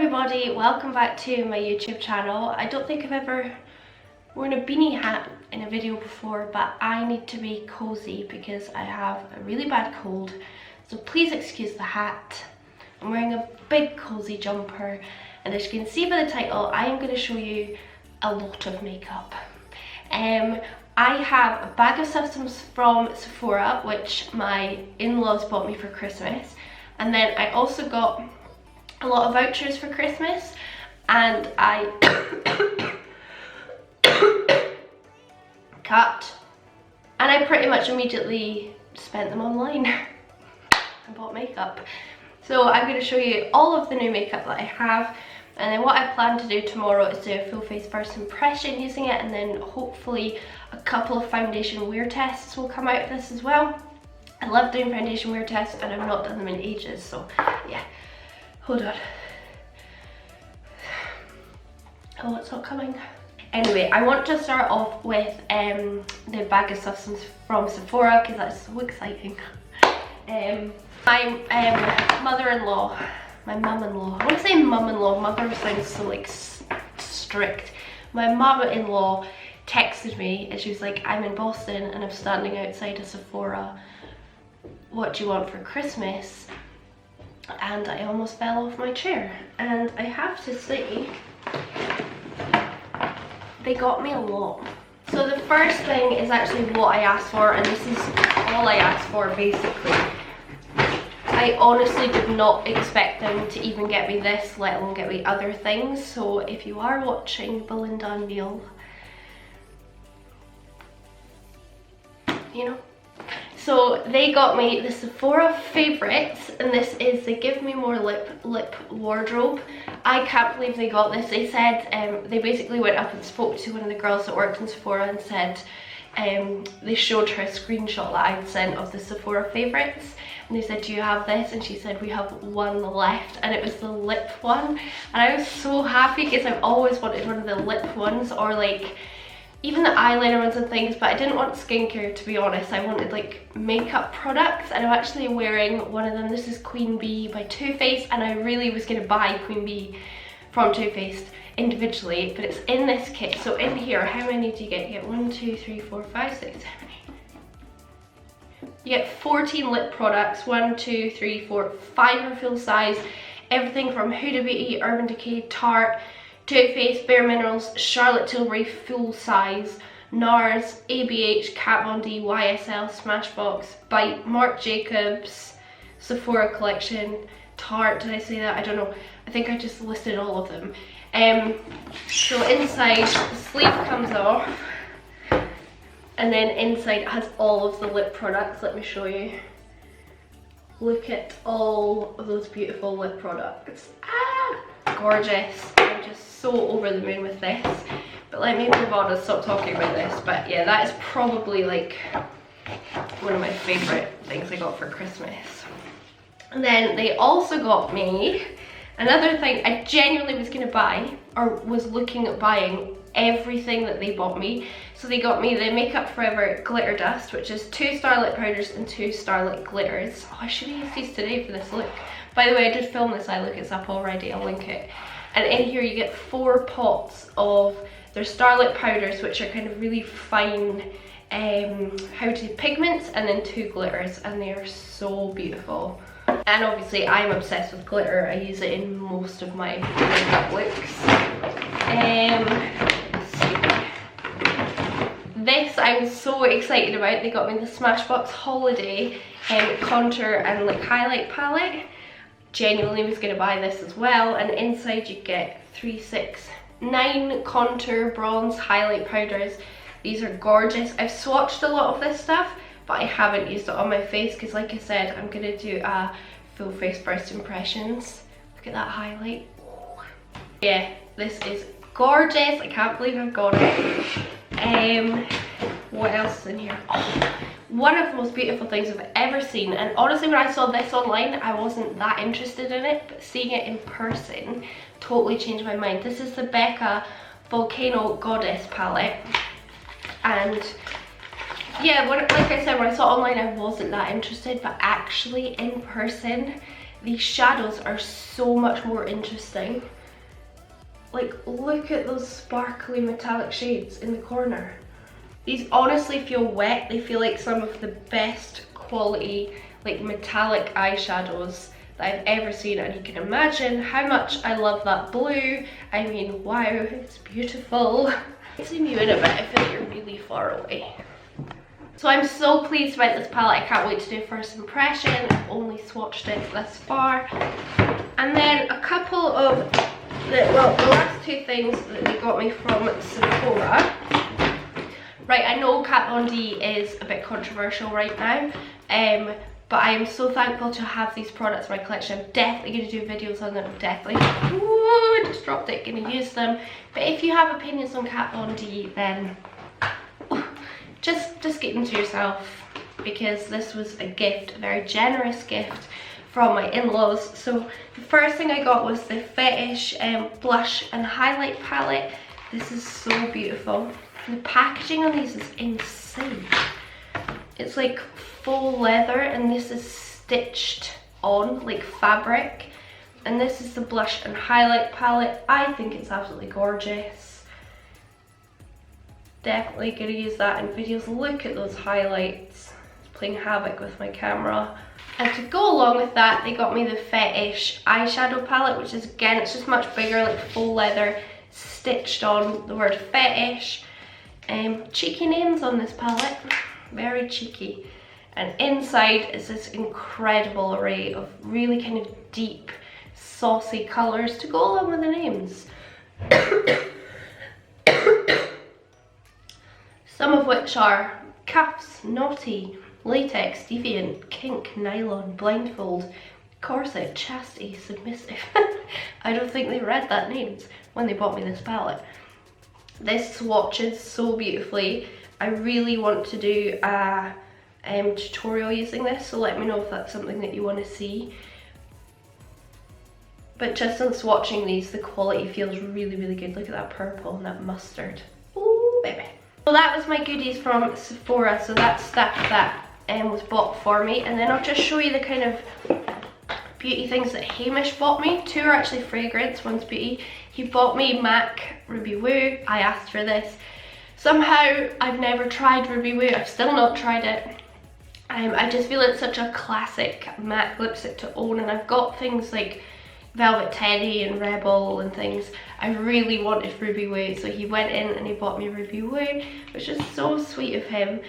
everybody, welcome back to my YouTube channel. I don't think I've ever worn a beanie hat in a video before, but I need to be cozy because I have a really bad cold, so please excuse the hat. I'm wearing a big cozy jumper, and as you can see by the title, I am going to show you a lot of makeup. I have a bag of substance from Sephora, which my in-laws bought me for Christmas, and then I also got a lot of vouchers for Christmas, and I and I pretty much immediately spent them online and bought makeup. So I'm going to show you all of the new makeup that I have, and then what I plan to do tomorrow is do a full face first impression using it, and then hopefully a couple of foundation wear tests will come out of this as well. I love doing foundation wear tests and I've not done them in ages, so yeah. Hold on. Oh, it's not coming. Anyway, I want to start off with the bag of substance from Sephora because that's so exciting. My mother-in-law, my mum-in-law, I want to say mum-in-law, mother sounds so like strict. My mum-in-law texted me and she was like, I'm in Boston and I'm standing outside a Sephora. What do you want for Christmas? And I almost fell off my chair, and I have to say they got me a lot. So the first thing is actually what I asked for, and this is all I asked for basically. I honestly did not expect them to even get me this, let alone get me other things. So if you are watching Belinda and Neil, you know. So they got me the Sephora favorites, and this is the Give Me More lip wardrobe. I can't believe they got this. They said they basically went up and spoke to one of the girls that worked in Sephora and said they showed her a screenshot that I'd sent of the Sephora favorites, and they said, do you have this? And she said, we have one left, and it was the lip one, and I was so happy because I've always wanted one of the lip ones, or like even the eyeliner ones and things, but I didn't want skincare, to be honest. I wanted like makeup products, and I'm actually wearing one of them. This is Queen Bee by Too Faced, and I really was going to buy Queen Bee from Too Faced individually, but it's in this kit. So in here, how many do you get? You get 1, 2, 3, 4, 5, 6, 7, 8. You get 14 lip products, 1, 2, 3, 4, 5 are full size. Everything from Huda Beauty, Urban Decay, Tarte, Too Faced, Bare Minerals, Charlotte Tilbury full size, NARS, ABH, Kat Von D, YSL, Smashbox, Bite, Marc Jacobs, Sephora Collection, Tarte, did I say that? I don't know. I think I just listed all of them. So inside, the sleeve comes off, and then inside it has all of the lip products. Let me show you. Look at all of those beautiful lip products. Gorgeous. I'm just so over the moon with this, but let me move on and stop talking about this. But yeah, that is probably like one of my favorite things I got for Christmas. And then they also got me another thing I genuinely was going to buy, or was looking at buying everything that they bought me. So they got me the Makeup Forever Glitter Dust, which is 2 Starlit powders and 2 Starlit glitters. Oh, I should have used these today for this look. By the way, I did film this eye look, it's up already, I'll link it. And in here you get 4 pots of their Starlit powders, which are kind of really fine, how to pigments, and then 2 glitters, and they are so beautiful. And obviously I'm obsessed with glitter, I use it in most of my makeup looks. This I'm so excited about. They got me the Smashbox Holiday contour and like highlight palette. Genuinely was going to buy this as well, and inside you get 3, 6, 9 contour bronze highlight powders. These are gorgeous. I've swatched a lot of this stuff, but I haven't used it on my face because, like I said, I'm going to do a full face first impressions. Look at that highlight. Yeah, this is gorgeous. I can't believe I've got it. What else is in here? Oh, one of the most beautiful things I've ever seen, and honestly when I saw this online I wasn't that interested in it, but seeing it in person totally changed my mind. This is the Becca Volcano Goddess palette, and yeah, like I said, when I saw it online I wasn't that interested, but actually in person these shadows are so much more interesting. Like, look at those sparkly metallic shades in the corner. These honestly feel wet. They feel like some of the best quality, like, metallic eyeshadows that I've ever seen, and you can imagine how much I love that blue. I mean, wow, it's beautiful. Zoom you in a bit, I feel like you're really far away. So I'm so pleased about this palette. I can't wait to do a first impression. I've only swatched it this far. And then a couple of the last two things that they got me from Sephora. Right, I know Kat Von D is a bit controversial right now, but I am so thankful to have these products in my collection. I'm definitely going to do videos on them, definitely. Ooh, just dropped it, going to use them. But if you have opinions on Kat Von D, then just keep them to yourself, because this was a gift, a very generous gift from my in-laws. So the first thing I got was the Fetish blush and highlight palette. This is so beautiful. The packaging on these is insane. It's like faux leather, and this is stitched on like fabric. And this is the blush and highlight palette. I think it's absolutely gorgeous. Definitely gonna use that in videos. Look at those highlights. It's playing havoc with my camera. And to go along with that, they got me the Fetish eyeshadow palette, which is, again, it's just much bigger, like faux leather, stitched on the word fetish. Cheeky names on this palette, very cheeky. And inside is this incredible array of really kind of deep, saucy colours to go along with the names. Some of which are cuffs, naughty, latex, deviant, kink, nylon, blindfold, corset, chastity, submissive. I don't think they read that names when they bought me this palette. This swatches so beautifully. I really want to do a tutorial using this, so let me know if that's something that you want to see. But just on swatching these, the quality feels really, really good. Look at that purple and that mustard. Ooh, baby. So that was my goodies from Sephora, so that's stuff that was bought for me. And then I'll just show you the kind of beauty things that Hamish bought me. Two are actually fragrance, one's beauty. He bought me MAC Ruby Woo. I asked for this. Somehow I've never tried Ruby Woo. I've still not tried it. I just feel it's such a classic MAC lipstick to own, and I've got things like Velvet Teddy and Rebel and things. I really wanted Ruby Woo, so he went in and he bought me Ruby Woo, which is so sweet of him.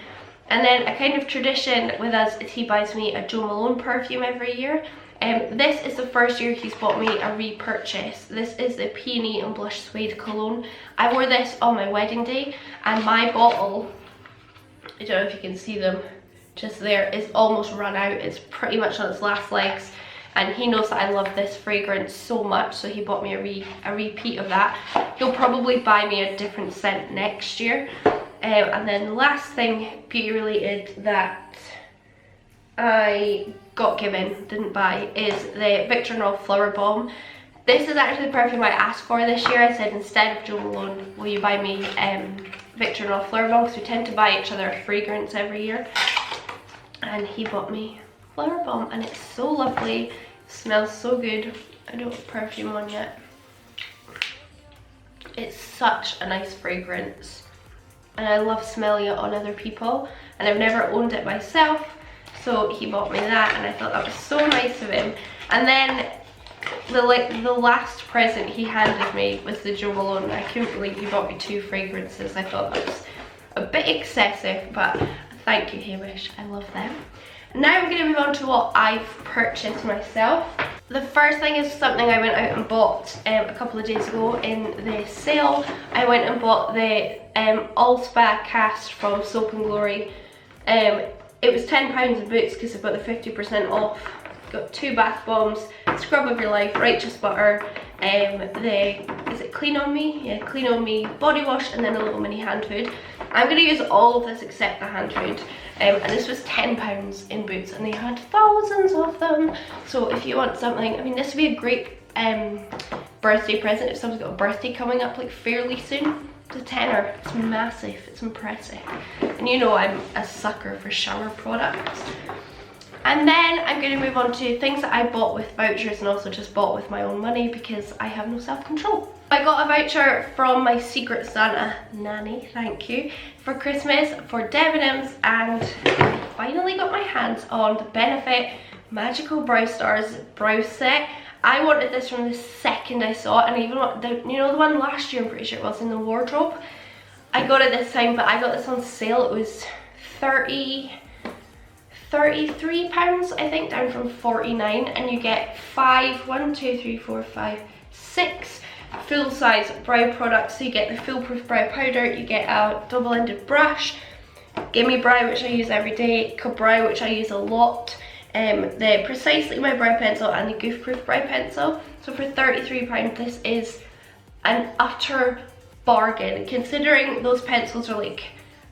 And then a kind of tradition with us is he buys me a Jo Malone perfume every year. This is the first year he's bought me a repurchase. This is the Peony and Blush Suede Cologne. I wore this on my wedding day, and my bottle, I don't know if you can see them just there, is almost run out. It's pretty much on its last legs. And he knows that I love this fragrance so much, so he bought me a repeat of that. He'll probably buy me a different scent next year. And then the last thing beauty related that I got given, didn't buy, is the Victor Knopf Flower Bomb. This is actually the perfume I asked for this year. I said, instead of Jo Malone, will you buy me Victor Knopf Flower Bomb, because we tend to buy each other a fragrance every year. And he bought me Flower Bomb, and it's so lovely. Smells so good. I don't have perfume on yet. It's such a nice fragrance, and I love smelling it on other people, and I've never owned it myself, so he bought me that, and I thought that was so nice of him. And then the last present he handed me was the Jo Malone. I couldn't believe he bought me two fragrances. I thought that was a bit excessive, but thank you, Hamish. I love them. Now I'm going to move on to what I've purchased myself. The first thing is something I went out and bought a couple of days ago in the sale. I went and bought the All Spa cast from Soap & Glory. It was £10 in Boots because I've got the 50% off. Got 2 bath bombs, Scrub of Your Life, Righteous Butter, is it Clean On Me? Yeah, Clean On Me body wash, and then a little mini hand food. I'm going to use all of this except the hand food. And this was £10 in Boots, and they had thousands of them. So if you want something, I mean, this would be a great birthday present if someone's got a birthday coming up like fairly soon. It's a tenner. It's massive. It's impressive. And you know I'm a sucker for shower products. And then I'm going to move on to things that I bought with vouchers and also just bought with my own money because I have no self-control. I got a voucher from my Secret Santa nanny, thank you, for Christmas for Debenhams, and I finally got my hands on the Benefit Magical Brow Stars brow set. I wanted this from the second I saw it, and even you know the one last year, I'm pretty sure it was in the wardrobe. I got it this time, but I got this on sale. It was £33 I think, down from 49, and you get 6 full-size brow products. So you get the foolproof brow powder, you get a double-ended brush, Gimme Brow, which I use every day, Ka-Brow, which I use a lot, the Precisely My Brow Pencil, and the Goof Proof Brow Pencil. So for £33, this is an utter bargain, considering those pencils are like,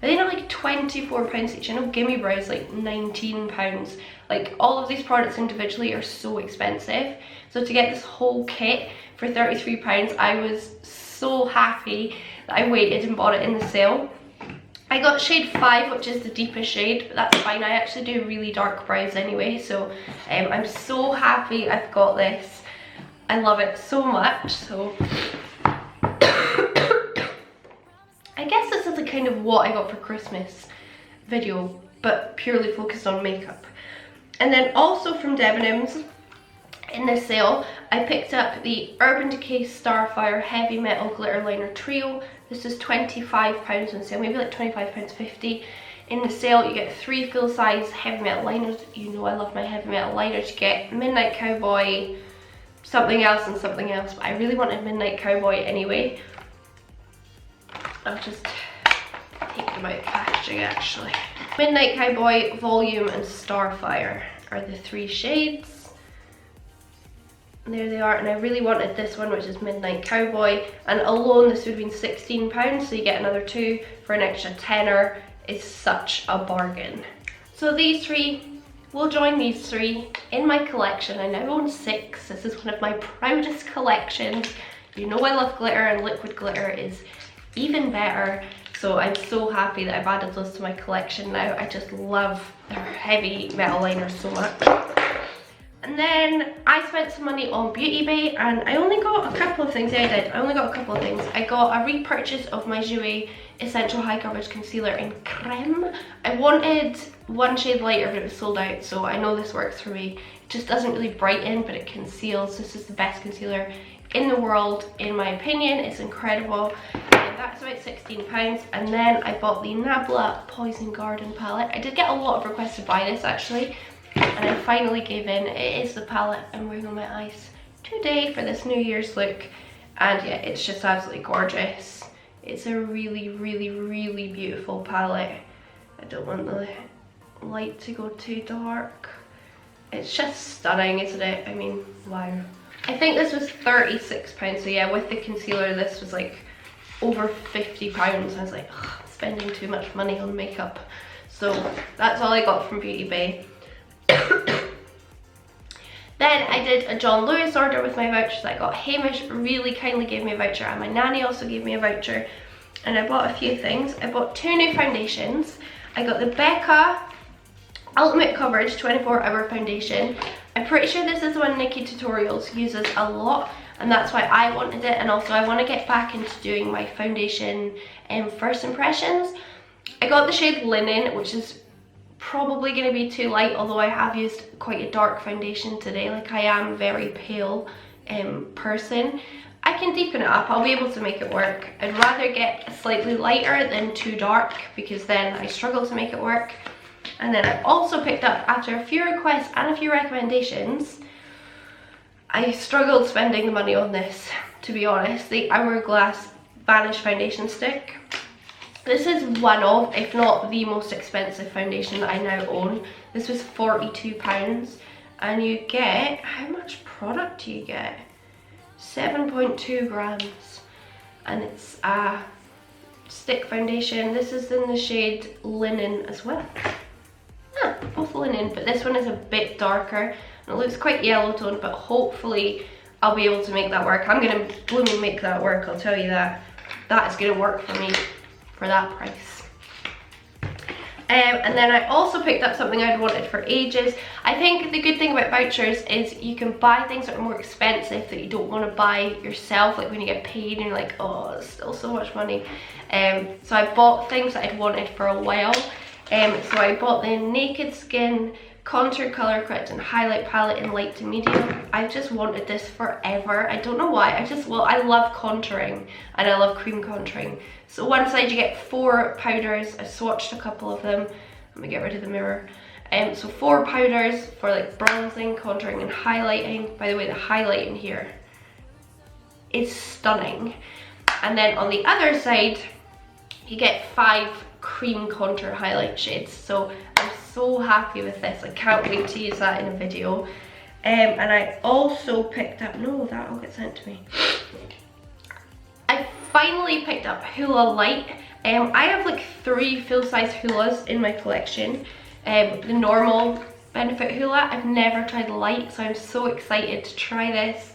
I think they're like £24 each. I know Gimme Brow is like £19. Like, all of these products individually are so expensive. So to get this whole kit for £33, I was so happy that I waited and bought it in the sale. I got shade 5, which is the deepest shade, but that's fine. I actually do really dark brows anyway, so I'm so happy I've got this. I love it so much. So I guess this is a kind of what I got for Christmas video, but purely focused on makeup. And then also from Debenhams, in this sale, I picked up the Urban Decay Starfire Heavy Metal Glitter Liner Trio. This is £25 on sale, maybe like £25.50. In the sale, you get 3 full-size heavy metal liners. You know I love my heavy metal liners. You get Midnight Cowboy, something else and something else, but I really wanted Midnight Cowboy anyway. I'll just take them out of packaging actually. Midnight Cowboy, Volume and Starfire are the 3 shades. And there they are, and I really wanted this one, which is Midnight Cowboy, and alone this would have been £16, so you get another 2 for an extra tenner. Is such a bargain. So these 3 will join these 3 in my collection. I now own 6. This is one of my proudest collections. You know I love glitter, and liquid glitter is even better, so I'm so happy that I've added those to my collection now. I just love their heavy metal liners so much. And then I spent some money on Beauty Bay, and I only got a couple of things. Yeah, I did. I only got a couple of things. I got a repurchase of my Jouer Essential High Coverage Concealer in Creme. I wanted one shade lighter, but it was sold out, so I know this works for me. It just doesn't really brighten, but it conceals. This is the best concealer in the world, in my opinion. It's incredible. And that's about £16. And then I bought the Nabla Poison Garden palette. I did get a lot of requests to buy this actually, and I finally gave in. It is the palette I'm wearing on my eyes today for this New Year's look, and yeah, it's just absolutely gorgeous. It's a really, really, really beautiful palette. I don't want the light to go too dark. It's just stunning, isn't it? I mean, wow. I think this was £36, so yeah, with the concealer this was like over £50. I was like, ugh, I'm spending too much money on makeup. So that's all I got from Beauty Bay. Then I did a John Lewis order with my vouchers. I got Hamish really kindly gave me a voucher, and my nanny also gave me a voucher, and I bought a few things. I bought 2 new foundations. I got the Becca Ultimate Coverage 24-Hour Foundation. I'm pretty sure this is the one Nikki Tutorials uses a lot, and that's why I wanted it. And also I want to get back into doing my foundation first impressions. I got the shade Linen, which is probably going to be too light, although I have used quite a dark foundation today. Like, I am a very pale person. I can deepen it up. I'll be able to make it work. I'd rather get slightly lighter than too dark, because then I struggle to make it work. And then I also picked up, after a few requests and a few recommendations, I struggled spending the money on this, to be honest, the Hourglass Vanish Foundation Stick. This is one of, if not the most expensive foundation that I now own. This was £42, and you get, how much product do you get? 7.2 grams, and it's a stick foundation. This is in the shade Linen as well. Ah, both linen, but this one is a bit darker, and it looks quite yellow toned, but hopefully I'll be able to make that work. I'm gonna blooming make that work, I'll tell you that. That is gonna work for me for that price. And then I also picked up something I'd wanted for ages. I think the good thing about vouchers is you can buy things that are more expensive that you don't want to buy yourself, like when you get paid and you're like, oh, it's still so much money. So I bought things that I'd wanted for a while. So I bought the Naked Skin Contour Color Correct and Highlight Palette in light to medium. I've just wanted this forever. I don't know why. I love contouring and I love cream contouring. So one side you get 4 powders. I swatched a couple of them. Let me get rid of the mirror. So 4 powders for like bronzing, contouring and highlighting. By the way, the highlighting here is stunning. And then on the other side, you get 5 cream contour highlight shades. So I'm so happy with this. I can't wait to use that in a video. And I also picked up, no, that'll get sent to me. I finally picked up Hoola Light. I have like 3 full-size Hoolas in my collection. The normal Benefit Hoola. I've never tried Light, so I'm so excited to try this.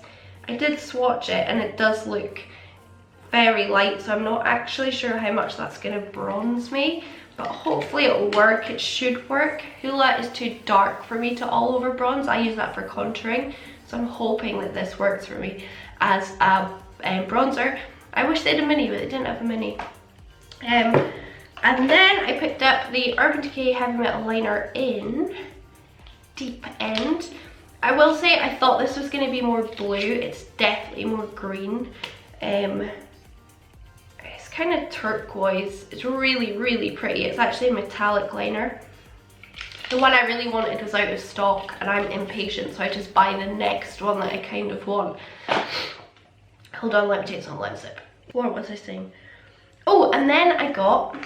I did swatch it and it does look very light, so I'm not actually sure how much that's going to bronze me, but hopefully it'll work. It should work. Hoola is too dark for me to all over bronze. I use that for contouring, so I'm hoping that this works for me as a bronzer. I wish they had a mini, but they didn't have a mini. And then I picked up the Urban Decay Heavy Metal Liner in Deep End. I will say I thought this was going to be more blue. It's definitely more green. It's kind of turquoise. It's really, really pretty. It's actually a metallic liner. The one I really wanted was out of stock and I'm impatient, so I just buy the next one that I kind of want. Hold on, let me take some lip sip. What was I saying? Oh, and then I got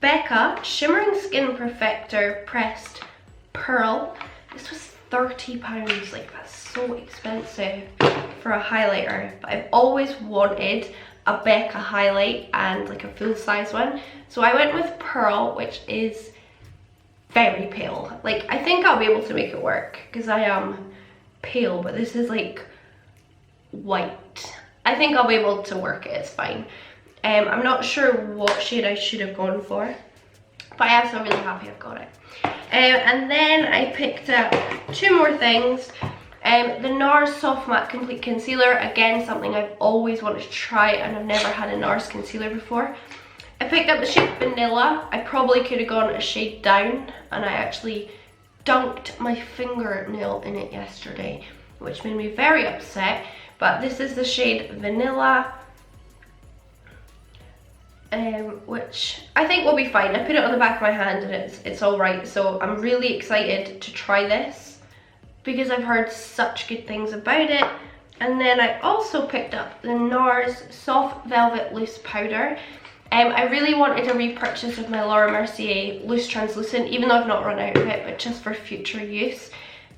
Becca Shimmering Skin Perfector Pressed Pearl. This was £30, like that's so expensive for a highlighter, but I've always wanted a Becca highlight and like a full-size one, so I went with Pearl, which is very pale. Like I think I'll be able to make it work because I am pale, but this is like white. I think I'll be able to work it, it's fine. I'm not sure what shade I should have gone for, but I am so really happy I've got it. And then I picked up 2 more things. The NARS Soft Matte Complete Concealer, again something I've always wanted to try and I've never had a NARS concealer before. I picked up the shade Vanilla. I probably could have gone a shade down and I actually dunked my fingernail in it yesterday, which made me very upset, but this is the shade Vanilla. Which I think will be fine. I put it on the back of my hand and it's alright, so I'm really excited to try this because I've heard such good things about it. And then I also picked up the NARS Soft Velvet Loose Powder. I really wanted a repurchase of my Laura Mercier Loose Translucent, even though I've not run out of it, but just for future use.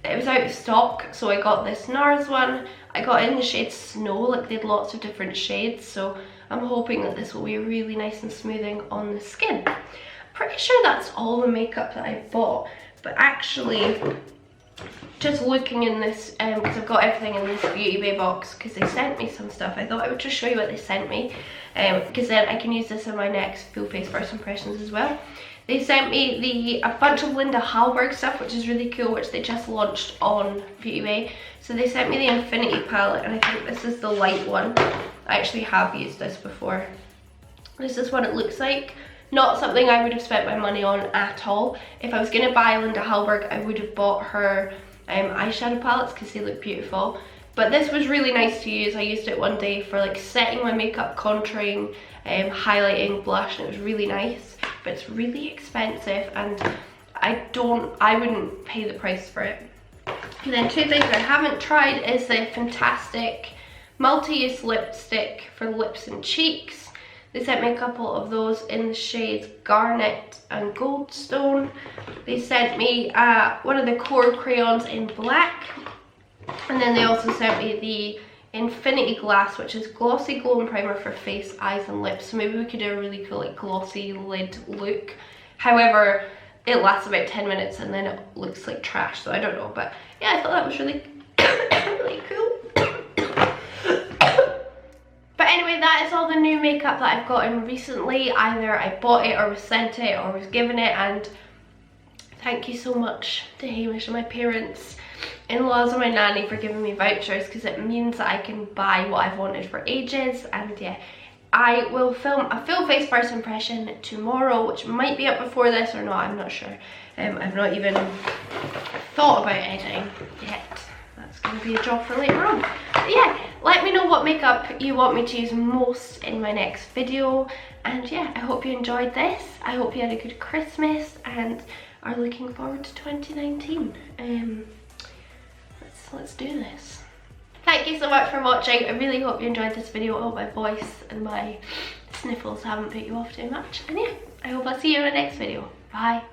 It was out of stock, so I got this NARS one. I got it in the shade Snow, like they had lots of different shades, so I'm hoping that this will be really nice and smoothing on the skin. I'm pretty sure that's all the makeup that I bought, but actually, just looking in this, because I've got everything in this Beauty Bay box, because they sent me some stuff, I thought I would just show you what they sent me, because then I can use this in my next full face first impressions as well. They sent me a bunch of Linda Hallberg stuff, which is really cool, which they just launched on Beauty Bay. So they sent me the Infinity palette, and I think this is the light one. I actually have used this before. This is what it looks like. Not something I would have spent my money on at all. If I was going to buy Linda Hallberg, I would have bought her eyeshadow palettes because they look beautiful. But this was really nice to use. I used it one day for like setting my makeup, contouring, highlighting, blush, and it was really nice. But it's really expensive and I wouldn't pay the price for it. And then 2 things I haven't tried is the Fantastic multi-use lipstick for lips and cheeks. They sent me a couple of those in the shades Garnet and Goldstone. They sent me one of the core crayons in black, and then they also sent me the Infinity Glass, which is glossy glowing primer for face, eyes and lips. So maybe we could do a really cool like glossy lid look. However, it lasts about 10 minutes and then it looks like trash, so I don't know. But yeah, I thought that was really really cool. But anyway, that is all the new makeup that I've gotten recently. Either I bought it or was sent it or was given it, and thank you so much to Hamish and my parents, in-laws and my nanny for giving me vouchers, because it means that I can buy what I've wanted for ages. And yeah, I will film a full face first impression tomorrow, which might be up before this or not, I'm not sure. I've not even thought about editing yet. That's going to be a job for later on. But yeah, let me know what makeup you want me to use most in my next video. And yeah, I hope you enjoyed this. I hope you had a good Christmas and are looking forward to 2019. Let's do this. Thank you so much for watching. I really hope you enjoyed this video. I hope my voice and my sniffles haven't put you off too much. And yeah, I hope I'll see you in the next video. Bye.